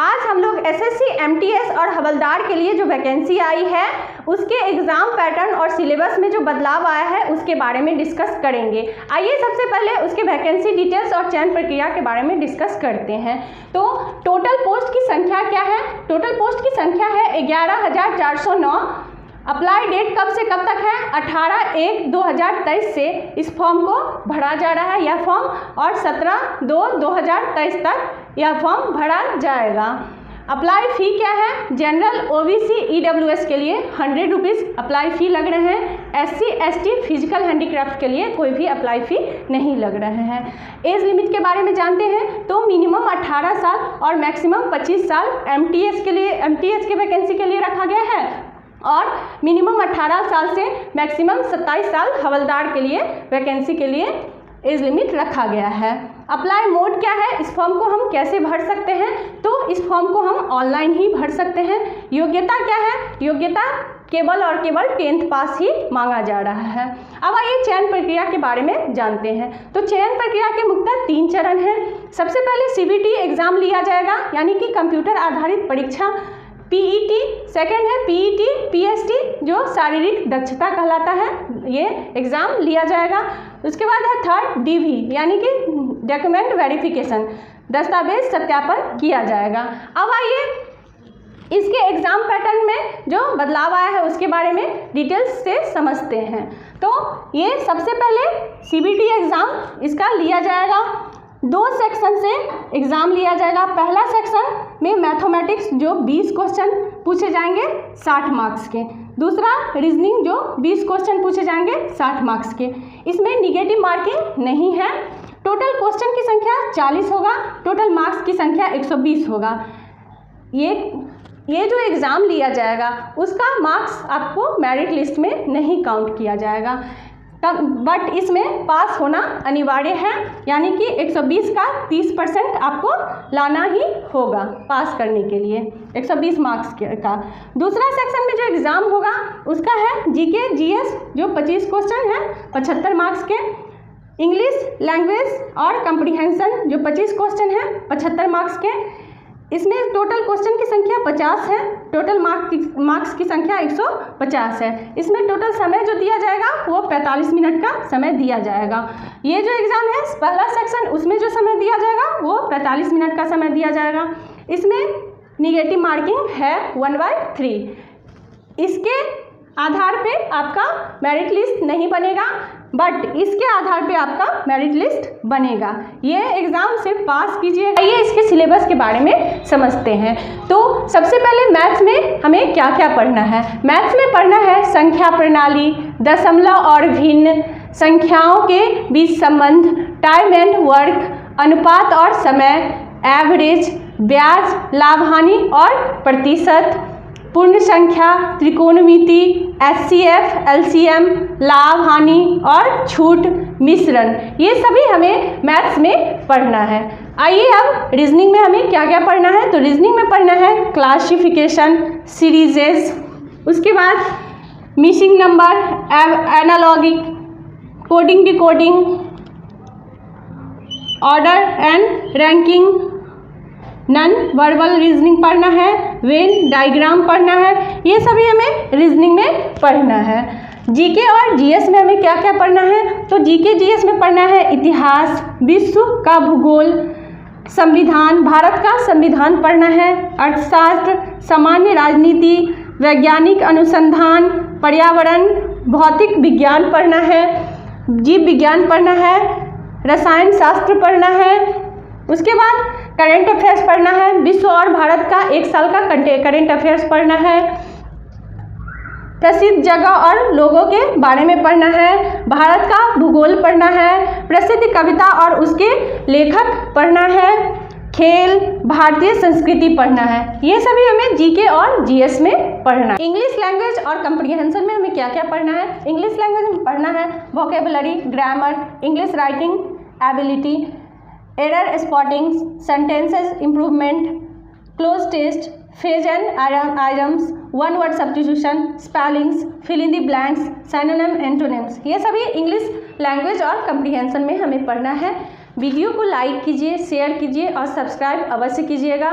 आज हम लोग एसएससी, एमटीएस और हवलदार के लिए जो वैकेंसी आई है उसके एग्ज़ाम पैटर्न और सिलेबस में जो बदलाव आया है उसके बारे में डिस्कस करेंगे। आइए सबसे पहले उसके वैकेंसी डिटेल्स और चयन प्रक्रिया के बारे में डिस्कस करते हैं। तो टोटल पोस्ट की संख्या क्या है? टोटल पोस्ट की संख्या है 11,409। अप्लाई डेट कब से कब तक है? 18/1/2023 से इस फॉर्म को भरा जा रहा है यह फॉर्म, और 17/2/2023 तक यह फॉर्म भरा जाएगा। अप्लाई फ़ी क्या है? जनरल, ओबीसी, ईडब्ल्यूएस के लिए 100 रुपीज़ अप्लाई फ़ी लग रहे हैं। एससी, एसटी, फिजिकल हैंडीक्राफ्ट के लिए कोई भी अप्लाई फ़ी नहीं लग रहे हैं। एज लिमिट के बारे में जानते हैं तो मिनिमम 18 साल और मैक्सिमम 25 साल एमटीएस के वैकेंसी के लिए रखा गया है, और मिनिमम 18 साल से मैक्सिमम 27 साल हवलदार के लिए वैकेंसी के लिए एज लिमिट रखा गया है। अप्लाई मोड क्या है? इस फॉर्म को हम कैसे भर सकते हैं? तो इस फॉर्म को हम ऑनलाइन ही भर सकते हैं। योग्यता क्या है? योग्यता केवल और केवल 10th पास ही मांगा जा रहा है। अब आइए चयन प्रक्रिया के बारे में जानते हैं। तो चयन प्रक्रिया के मुख्यतः 3 चरण हैं। सबसे पहले सीबीटी एग्ज़ाम लिया जाएगा, यानी कि कंप्यूटर आधारित परीक्षा। पीईटी सेकंड है, पीईटी पीएसटी जो शारीरिक दक्षता कहलाता है, ये एग्ज़ाम लिया जाएगा। उसके बाद है थर्ड डीवी, यानी कि डॉक्यूमेंट वेरिफिकेशन, दस्तावेज सत्यापन किया जाएगा। अब आइए इसके एग्ज़ाम पैटर्न में जो बदलाव आया है उसके बारे में डिटेल्स से समझते हैं। तो ये सबसे पहले सीबीटी एग्ज़ाम इसका लिया जाएगा। 2 सेक्शन से एग्ज़ाम लिया जाएगा। पहला सेक्शन में मैथमेटिक्स जो 20 क्वेश्चन पूछे जाएंगे 60 मार्क्स के। दूसरा रीजनिंग जो 20 क्वेश्चन पूछे जाएंगे 60 मार्क्स के। इसमें निगेटिव मार्किंग नहीं है। टोटल क्वेश्चन की संख्या 40 होगा, टोटल मार्क्स की संख्या 120 होगा। ये जो एग्ज़ाम लिया जाएगा उसका मार्क्स आपको मेरिट लिस्ट में नहीं काउंट किया जाएगा, बट इसमें पास होना अनिवार्य है, यानी कि 120 का 30% आपको लाना ही होगा पास करने के लिए, 120 मार्क्स का। दूसरा सेक्शन में जो एग्ज़ाम होगा उसका है जीके जीएस जो 25 क्वेश्चन है 75 मार्क्स के। इंग्लिश लैंग्वेज और कम्प्रीहेंशन जो 25 क्वेश्चन है 75 मार्क्स के। इसमें टोटल क्वेश्चन की संख्या 50 है, टोटल मार्क्स की संख्या 150 है। इसमें टोटल समय जो दिया जाएगा वो 45 मिनट का समय दिया जाएगा। ये जो एग्ज़ाम है पहला सेक्शन, उसमें जो समय दिया जाएगा वो 45 मिनट का समय दिया जाएगा। इसमें निगेटिव मार्किंग है 1/3। इसके आधार पे आपका मेरिट लिस्ट नहीं बनेगा, बट इसके आधार पे आपका मेरिट लिस्ट बनेगा। ये एग्ज़ाम सिर्फ पास कीजिएगा। आइए इसके सिलेबस के बारे में समझते हैं। तो सबसे पहले मैथ्स में हमें क्या क्या पढ़ना है? मैथ्स में पढ़ना है संख्या प्रणाली, दशमलव और भिन्न, संख्याओं के बीच संबंध, टाइम एंड वर्क, अनुपात और समय, एवरेज, ब्याज, लाभ हानि और प्रतिशत, पूर्ण संख्या, त्रिकोणमिति, एचसीएफ, एलसीएम, लाभ हानि और छूट, मिश्रण, ये सभी हमें मैथ्स में पढ़ना है। आइए अब रीजनिंग में हमें क्या क्या पढ़ना है? तो रीजनिंग में पढ़ना है क्लासिफिकेशन, सीरीजेस, उसके बाद missing number, analogic, coding decoding, order and ranking, non verbal reasoning पढ़ना है, वेन डायग्राम पढ़ना है, ये सभी हमें रीजनिंग में पढ़ना है। जीके और जीएस में हमें क्या क्या पढ़ना है? तो जीके जीएस में पढ़ना है इतिहास, विश्व का भूगोल, संविधान, भारत का संविधान पढ़ना है, अर्थशास्त्र, सामान्य राजनीति, वैज्ञानिक अनुसंधान, पर्यावरण, भौतिक विज्ञान पढ़ना है, जीव विज्ञान पढ़ना है, रसायन शास्त्र पढ़ना है। उसके बाद करेंट अफेयर्स पढ़ना है, विश्व और भारत का 1 साल का करेंट अफेयर्स पढ़ना है, प्रसिद्ध जगह और लोगों के बारे में पढ़ना है, भारत का भूगोल पढ़ना है, प्रसिद्ध कविता और उसके लेखक पढ़ना है, खेल, भारतीय संस्कृति पढ़ना है। ये सभी हमें जीके और जीएस में पढ़ना है। इंग्लिश लैंग्वेज और कम्प्रीहेंशन में हमें क्या क्या पढ़ना है? इंग्लिश लैंग्वेज में पढ़ना है vocabulary, grammar, English writing ability, error spotting, sentences improvement, cloze test, phrase and items, one word substitution, spellings, fill in the blanks, synonym, antonyms, ये सभी इंग्लिश लैंग्वेज और कम्प्रीहेंशन में हमें पढ़ना है। वीडियो को लाइक कीजिए, शेयर कीजिए और सब्सक्राइब अवश्य कीजिएगा।